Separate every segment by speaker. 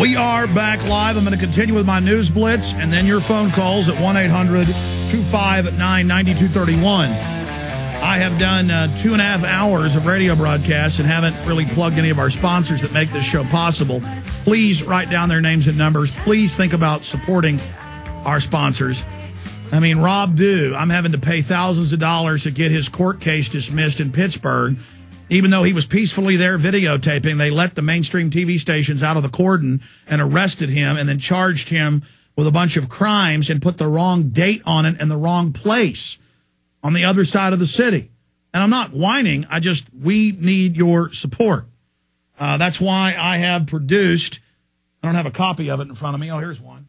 Speaker 1: We are back live. I'm going to continue with my news blitz and then your phone calls at 1-800-259-9231. I have done 2.5 hours of radio broadcasts and haven't really plugged any of our sponsors that make this show possible. Please write down their names and numbers. Please think about supporting our sponsors. I mean, Rob Dew, I'm having to pay thousands of dollars to get his court case dismissed in Pittsburgh. Even though he was peacefully there videotaping, they let the mainstream TV stations out of the cordon and arrested him and then charged him with a bunch of crimes and put the wrong date on it and the wrong place on the other side of the city. And I'm not whining. We need your support. That's why I have produced, I don't have a copy of it in front of me. Oh, here's one.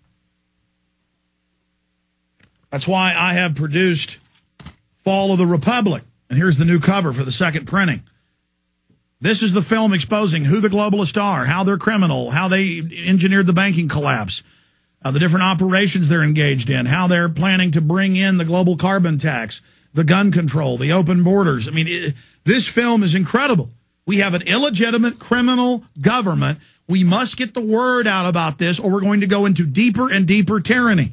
Speaker 1: That's why I have produced Fall of the Republic. And here's the new cover for the second printing. This is the film exposing who the globalists are, how they're criminal, how they engineered the banking collapse, the different operations they're engaged in, how they're planning to bring in the global carbon tax, the gun control, the open borders. I mean, this film is incredible. We have an illegitimate criminal government. We must get the word out about this or we're going to go into deeper and deeper tyranny.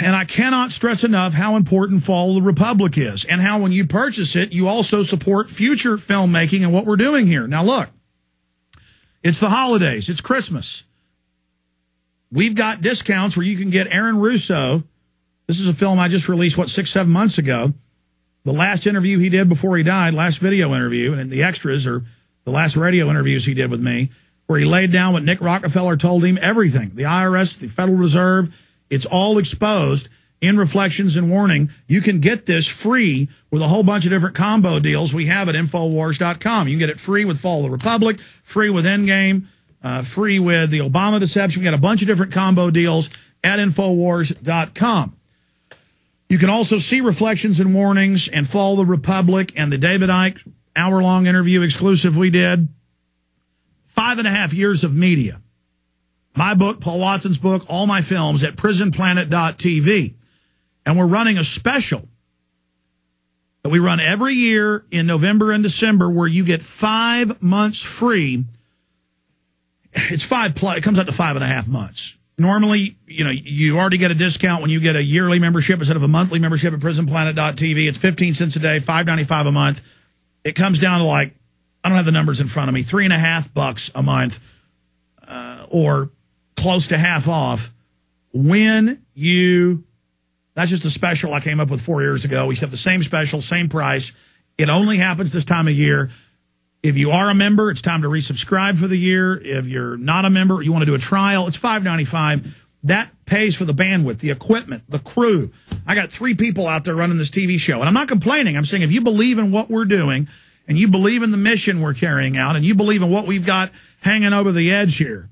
Speaker 1: And I cannot stress enough how important Fall of the Republic is and how when you purchase it, you also support future filmmaking and what we're doing here. Now, look, it's the holidays. It's Christmas. We've got discounts where you can get Aaron Russo. This is a film I just released, 6-7 months ago. The last interview he did before he died, last video interview, and the extras are the last radio interviews he did with me, where he laid down what Nick Rockefeller told him, everything. The IRS, the Federal Reserve, it's all exposed in Reflections and Warning. You can get this free with a whole bunch of different combo deals we have at Infowars.com. You can get it free with Fall of the Republic, free with Endgame, free with the Obama deception. We got a bunch of different combo deals at Infowars.com. You can also see Reflections and Warnings and Fall of the Republic and the David Icke hour-long interview exclusive we did. 5.5 years of media. My book, Paul Watson's book, all my films at prisonplanet.tv. And we're running a special that we run every year in November and December where you get 5 months free. It's it comes out to 5.5 months. Normally, you already get a discount when you get a yearly membership instead of a monthly membership at prisonplanet.tv. It's 15 cents a day, $5.95 a month. It comes down to I don't have the numbers in front of me, $3.50 a month, or close to half off that's just a special I came up with 4 years ago. We have the same special, same price. It only happens this time of year. If you are a member, it's time to resubscribe for the year. If you're not a member, you want to do a trial, it's $5.95. That pays for the bandwidth, the equipment, the crew. I got 3 people out there running this TV show, and I'm not complaining. I'm saying if you believe in what we're doing and you believe in the mission we're carrying out and you believe in what we've got hanging over the edge here,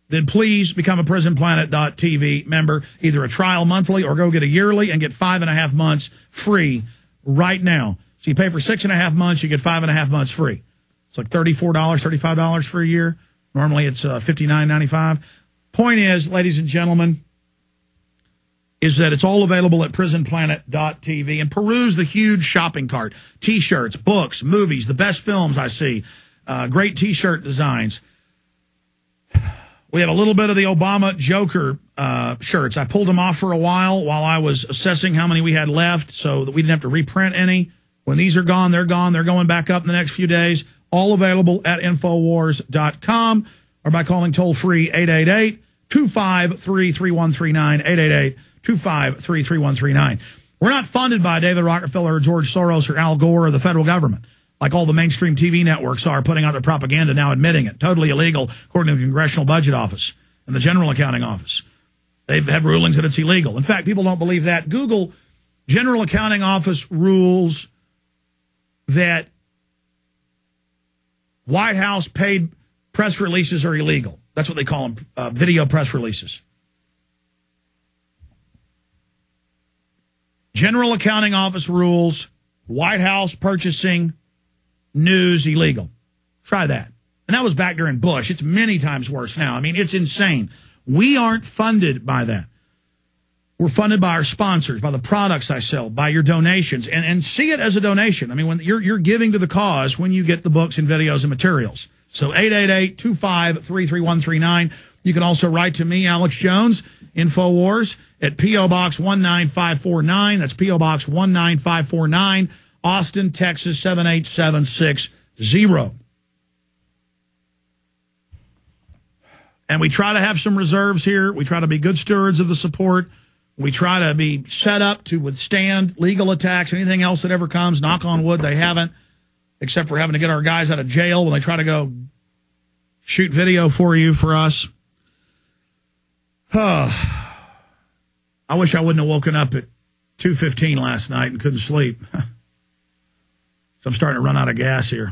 Speaker 1: then please become a prisonplanet.tv member, either a trial monthly or go get a yearly and get 5.5 months free right now. So you pay for 6.5 months, you get 5.5 months free. It's like $34, $35 for a year. Normally it's $59.95. Point is, ladies and gentlemen, is that it's all available at prisonplanet.tv and peruse the huge shopping cart. T-shirts, books, movies, the best films I see, great T-shirt designs. We have a little bit of the Obama Joker shirts. I pulled them off for a while I was assessing how many we had left so that we didn't have to reprint any. When these are gone, they're gone. They're going back up in the next few days. All available at Infowars.com or by calling toll-free 888-253-3139, 888-253-3139. We're not funded by David Rockefeller or George Soros or Al Gore or the federal government, like all the mainstream TV networks are putting out their propaganda now admitting it. Totally illegal, according to the Congressional Budget Office and the General Accounting Office. They have rulings that it's illegal. In fact, people don't believe that. Google General Accounting Office rules that White House paid press releases are illegal. That's what they call them, video press releases. General Accounting Office rules, White House purchasing news illegal. Try that. And that was back during Bush. It's many times worse now. I mean, it's insane. We aren't funded by that. We're funded by our sponsors, by the products I sell, by your donations, and see it as a donation. I mean, when you're giving to the cause when you get the books and videos and materials. So 888-253-3139. You can also write to me, Alex Jones, Infowars, at P.O. Box 19549. That's P.O. Box 19549, Austin, Texas 78760. And we try to have some reserves here. We try to be good stewards of the support. We try to be set up to withstand legal attacks, anything else that ever comes. Knock on wood, they haven't, except for having to get our guys out of jail when they try to go shoot video for you, for us. I wish I wouldn't have woken up at 2:15 last night and couldn't sleep. So I'm starting to run out of gas here.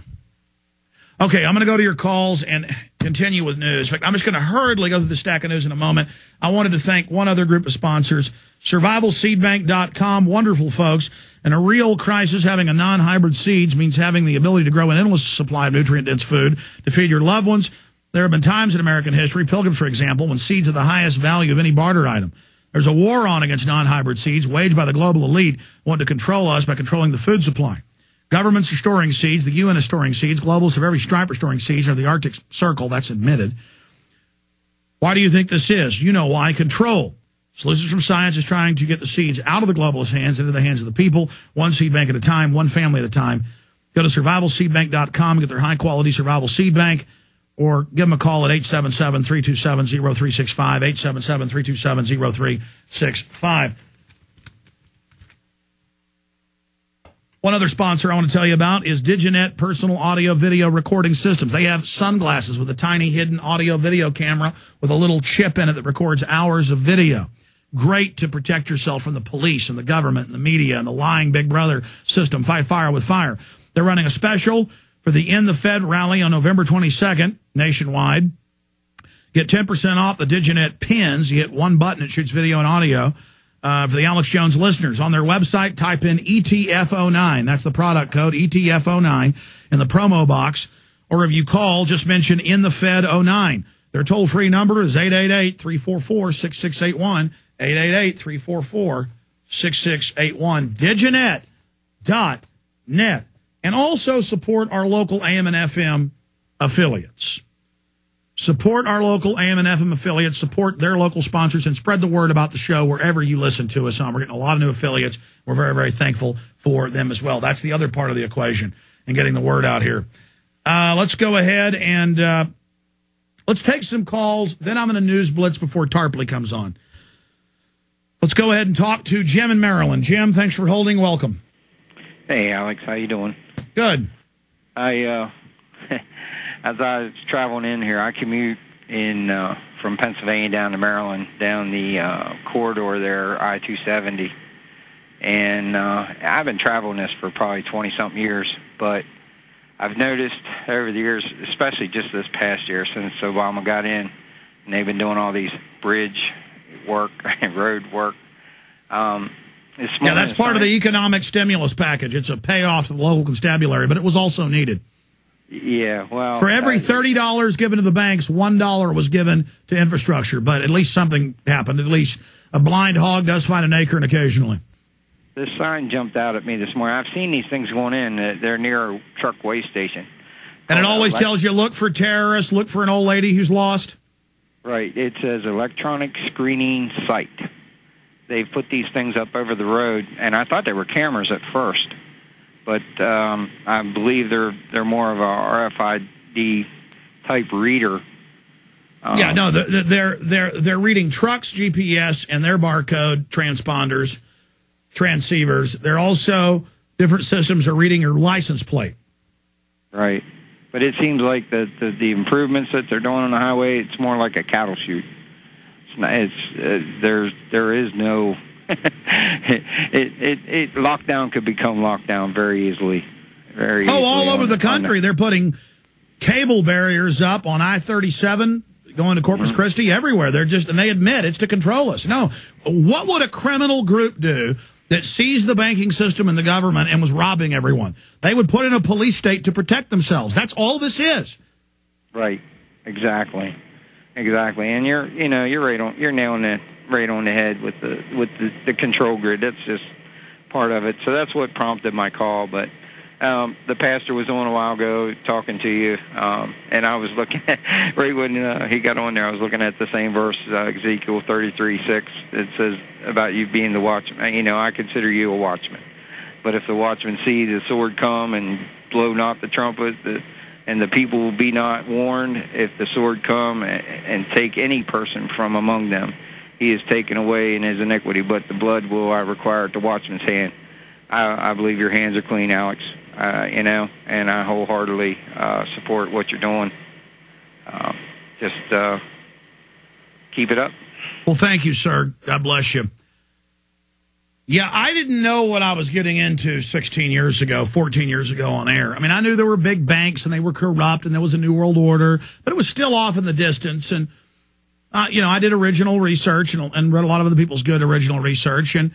Speaker 1: Okay, I'm going to go to your calls and continue with news. In fact, I'm just going to hurriedly go through the stack of news in a moment. I wanted to thank one other group of sponsors, survivalseedbank.com, wonderful folks. In a real crisis, having a non-hybrid seeds means having the ability to grow an endless supply of nutrient-dense food to feed your loved ones. There have been times in American history, Pilgrims, for example, when seeds are the highest value of any barter item. There's a war on against non-hybrid seeds waged by the global elite who want to control us by controlling the food supply. Governments are storing seeds. The UN is storing seeds. Globalists of every stripe are storing seeds. Or the Arctic Circle, that's admitted. Why do you think this is? You know why. Control. Solutions from Science is trying to get the seeds out of the globalist hands into the hands of the people, one seed bank at a time, one family at a time. Go to survivalseedbank.com and get their high-quality survival seed bank, or give them a call at 877-327-0365, 877-327-0365. One other sponsor I want to tell you about is Diginet Personal Audio Video Recording Systems. They have sunglasses with a tiny hidden audio video camera with a little chip in it that records hours of video. Great to protect yourself from the police and the government and the media and the lying Big Brother system. Fight fire with fire. They're running a special for the End the Fed rally on November 22nd nationwide. Get 10% off the Diginet pins. You hit one button, it shoots video and audio. For the Alex Jones listeners, on their website, type in ETF09. That's the product code, ETF09, in the promo box. Or if you call, just mention In the Fed 09. Their toll-free number is 888-344-6681, 888-344-6681, diginet.net. And also support our local AM and FM affiliates. Support our local AM and FM affiliates, support their local sponsors, and spread the word about the show wherever you listen to us on. We're getting a lot of new affiliates. We're very, very thankful for them as well. That's the other part of the equation in getting the word out here. Let's go ahead and let's take some calls. Then I'm going to news blitz before Tarpley comes on. Let's go ahead and talk to Jim in Maryland. Jim, thanks for holding. Welcome.
Speaker 2: Hey, Alex. How you doing?
Speaker 1: Good.
Speaker 2: As I was traveling in here, I commute from Pennsylvania down to Maryland, down the corridor there, I-270. And I've been traveling this for probably 20-something years, but I've noticed over the years, especially just this past year since Obama got in, and they've been doing all these bridge work and road work.
Speaker 1: Yeah, that's part of the economic stimulus package. It's a payoff to the local constabulary, but it was also needed.
Speaker 2: Yeah, well...
Speaker 1: For every $30 given to the banks, $1 was given to infrastructure, but at least something happened. At least a blind hog does find an acorn occasionally.
Speaker 2: This sign jumped out at me this morning. I've seen these things going in. They're near a truck weigh station.
Speaker 1: And it always tells you, look for terrorists, look for an old lady who's lost?
Speaker 2: Right. It says electronic screening site. They've put these things up over the road, and I thought they were cameras at first. But I believe they're more of a RFID type reader.
Speaker 1: Yeah, no, they're reading trucks, GPS, and their barcode transponders, transceivers. They're also different systems are reading your license plate.
Speaker 2: Right, but it seems like the improvements that they're doing on the highway, it's more like a cattle chute. It's not. There is no. Lockdown could become lockdown very easily.
Speaker 1: All over the country. They're putting cable barriers up on I-37 going to Corpus Christi everywhere. And they admit it's to control us. No. What would a criminal group do that seized the banking system and the government and was robbing everyone? They would put in a police state to protect themselves. That's all this is.
Speaker 2: Right. Exactly. And you're nailing it right on the head with the control grid. That's just part of it. So that's what prompted my call. But The pastor was on a while ago talking to you, and I was looking at, right when he got on there, I was looking at the same verse, Ezekiel 33:6. It says about you being the watchman. You know, I consider you a watchman. But if the watchman see the sword come and blow not the trumpet, and the people will be not warned, if the sword come and take any person from among them, he is taken away in his iniquity, but the blood will I require at the watchman's hand. I believe your hands are clean, Alex, you know, and I wholeheartedly support what you're doing. Just keep it up.
Speaker 1: Well, thank you, sir. God bless you. Yeah, I didn't know what I was getting into 16 years ago, 14 years ago on air. I mean, I knew there were big banks and they were corrupt and there was a New World Order, but it was still off in the distance. And, you know, I did original research and read a lot of other people's good original research. And